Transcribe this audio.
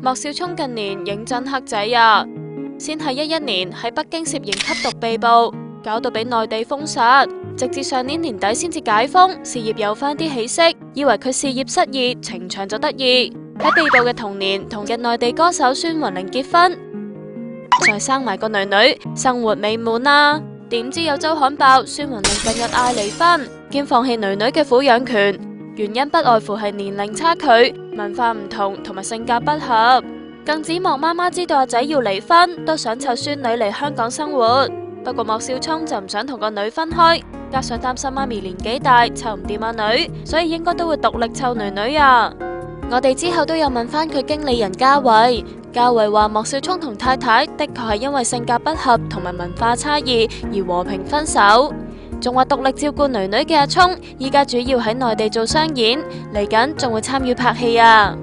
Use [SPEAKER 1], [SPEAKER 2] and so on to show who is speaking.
[SPEAKER 1] 莫少聰近年認真黑仔啊，先係11年喺北京涉嫌吸毒被捕，搞到俾內地封殺，直至上年年底先至解封，事業有翻啲起色，以為佢事業失意，情場就得意。喺被捕嘅同年，同日內地歌手孫雲玲結婚，再生埋個女女，生活美滿啊！點知有周刊爆孫雲玲近日嗌離婚，兼放棄女女嘅撫養權，原因不外乎係年齡差距、文化唔同同埋性格不合。更指莫媽媽知道阿仔要離婚，都想湊孫女嚟香港生活。不過莫少聰就唔想同個女分開，加上擔心媽咪年紀大湊唔掂阿女，所以應該都會獨力湊女女啊。我哋之後都有問翻佢經理人嘉偉，嘉偉話莫少聰同太太的確係因為性格不合同埋文化差異而和平分手，仲話獨力照顧女女嘅阿聰依家主要喺內地做商演，嚟緊仲會參與拍戲啊。